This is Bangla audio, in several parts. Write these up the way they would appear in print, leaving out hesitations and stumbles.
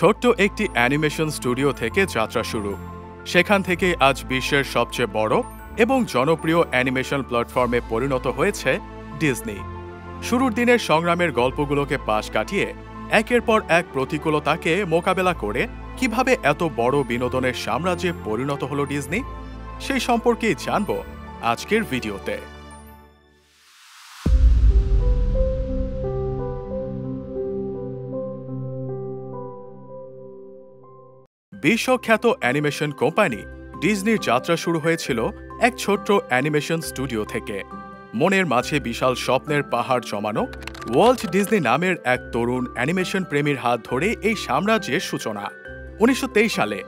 ছোট্ট একটি অ্যানিমেশন স্টুডিও থেকে যাত্রা শুরু। সেখান থেকে আজ বিশ্বের সবচেয়ে বড় এবং জনপ্রিয় অ্যানিমেশন প্ল্যাটফর্মে পরিণত হয়েছে ডিজনি। শুরুর দিনের সংগ্রামের গল্পগুলোকে পাশ কাটিয়ে একের পর এক প্রতিকূলতাকে মোকাবেলা করে কিভাবে এত বড় বিনোদনের সাম্রাজ্যে পরিণত হলো ডিজনি, সেই সম্পর্কেই জানব আজকের ভিডিওতে। বিশ্বখ্যাত অ্যানিমেশন কোম্পানি ডিজনির যাত্রা শুরু হয়েছিল এক ছোট্ট অ্যানিমেশন স্টুডিও থেকে। মনের মাঝে বিশাল স্বপ্নের পাহাড় জমানো ওয়াল্ট ডিজনি নামের এক তরুণ অ্যানিমেশন প্রেমীর হাত ধরে এই সাম্রাজ্যের সূচনা। 1923 সালে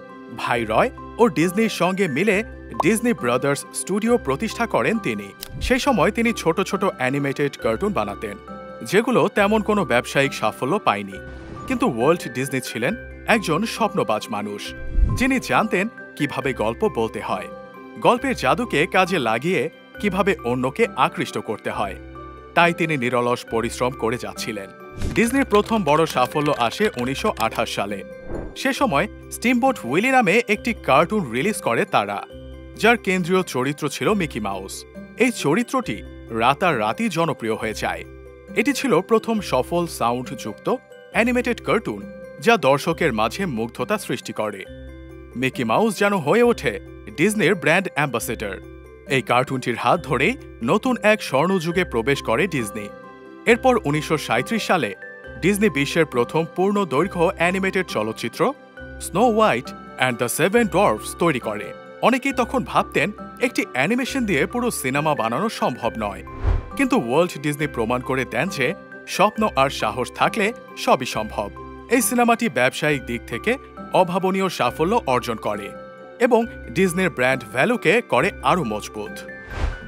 ভাই রয় ও ডিজনির সঙ্গে মিলে ডিজনি ব্রাদার্স স্টুডিও প্রতিষ্ঠা করেন তিনি। সেই সময় তিনি ছোট ছোট অ্যানিমেটেড কার্টুন বানাতেন, যেগুলো তেমন কোনো ব্যবসায়িক সাফল্য পায়নি। কিন্তু ওয়াল্ট ডিজনি ছিলেন একজন স্বপ্নবাজ মানুষ, যিনি জানতেন কিভাবে গল্প বলতে হয়, গল্পের জাদুকে কাজে লাগিয়ে কিভাবে অন্যকে আকৃষ্ট করতে হয়। তাই তিনি নিরলস পরিশ্রম করে যাচ্ছিলেন। ডিজনির প্রথম বড় সাফল্য আসে 1928 সালে। সে সময় স্টিমবোট উইলি নামে একটি কার্টুন রিলিজ করে তারা, যার কেন্দ্রীয় চরিত্র ছিল মিকি মাউস। এই চরিত্রটি রাতারাতি জনপ্রিয় হয়ে যায়। এটি ছিল প্রথম সফল সাউন্ড যুক্ত অ্যানিমেটেড কার্টুন যা দর্শকের মাঝে মুগ্ধতা সৃষ্টি করে। মিকি মাউস যেন হয়ে ওঠে ডিজনির ব্র্যান্ড অ্যাম্বাসেডর। এই কার্টুনটির হাত ধরেই নতুন এক স্বর্ণযুগে প্রবেশ করে ডিজনি। এরপর 1937 সালে ডিজনি বিশ্বের প্রথম পূর্ণ দৈর্ঘ্য অ্যানিমেটেড চলচ্চিত্র snow white and the seven dwarfs তৈরি করে। অনেকেই তখন ভাবতেন একটি অ্যানিমেশন দিয়ে পুরো সিনেমা বানানো সম্ভব নয়, কিন্তু ওয়াল্ট ডিজনি প্রমাণ করে দেন যে স্বপ্ন আর সাহস থাকলে সবই সম্ভব। এই সিনেমাটি ব্যবসায়িক দিক থেকে অভাবনীয় সাফল্য অর্জন করে এবং ডিজনির ব্র্যান্ড ভ্যালুকে করে আরও মজবুত।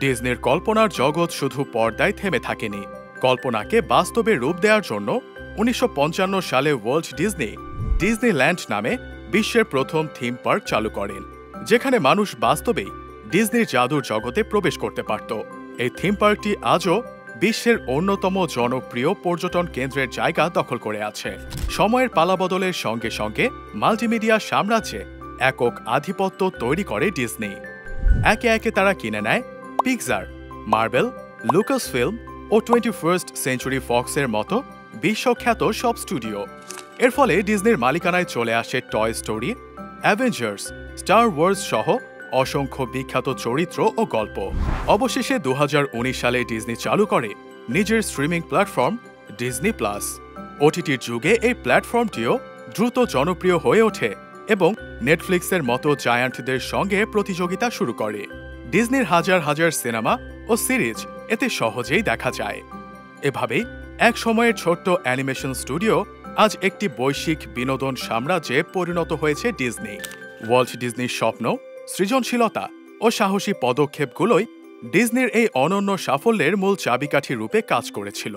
ডিজনির কল্পনার জগৎ শুধু পর্দায় থেমে থাকেনি। কল্পনাকে বাস্তবে রূপ দেওয়ার জন্য 1955 সালে ওয়াল্ট ডিজনি ডিজনিল্যান্ড নামে বিশ্বের প্রথম থিম পার্ক চালু করেন, যেখানে মানুষ বাস্তবেই ডিজনির জাদুর জগতে প্রবেশ করতে পারত। এই থিম পার্কটি আজও বিশ্বের অন্যতম জনপ্রিয় পর্যটন কেন্দ্রের জায়গা দখল করে আছে। সময়ের পালাবদলের সঙ্গে সঙ্গে মাল্টিমিডিয়া সাম্রাজ্যে একক আধিপত্য তৈরি করে ডিজনি। একে একে তারা কিনে নেয় পিক্সার, মার্বেল, লুকাস ফিল্ম ও 21st সেঞ্চুরি ফক্সের মতো বিশ্বখ্যাত সব স্টুডিও। এর ফলে ডিজনির মালিকানায় চলে আসে toy story, avengers, star wars সহ অসংখ্য বিখ্যাত চরিত্র ও গল্প। অবশেষে 2019 সালে ডিজনি চালু করে নিজের স্ট্রিমিং প্ল্যাটফর্ম ডিজনি প্লাস। ওটিটির যুগে এই প্ল্যাটফর্মটিও দ্রুত জনপ্রিয় হয়ে ওঠে এবং নেটফ্লিক্সের মতো জায়ান্টদের সঙ্গে প্রতিযোগিতা শুরু করে। ডিজনির হাজার হাজার সিনেমা ও সিরিজ এতে সহজেই দেখা যায়। এভাবেই এক সময়ের ছোট্ট অ্যানিমেশন স্টুডিও আজ একটি বৈশ্বিক বিনোদন সাম্রাজ্যে পরিণত হয়েছে ডিজনি। ওয়াল্ট ডিজনির স্বপ্ন, সৃজনশীলতা ও সাহসী পদক্ষেপগুলোই ডিজনির এই অনন্য সাফল্যের মূল চাবিকাঠি রূপে কাজ করেছিল।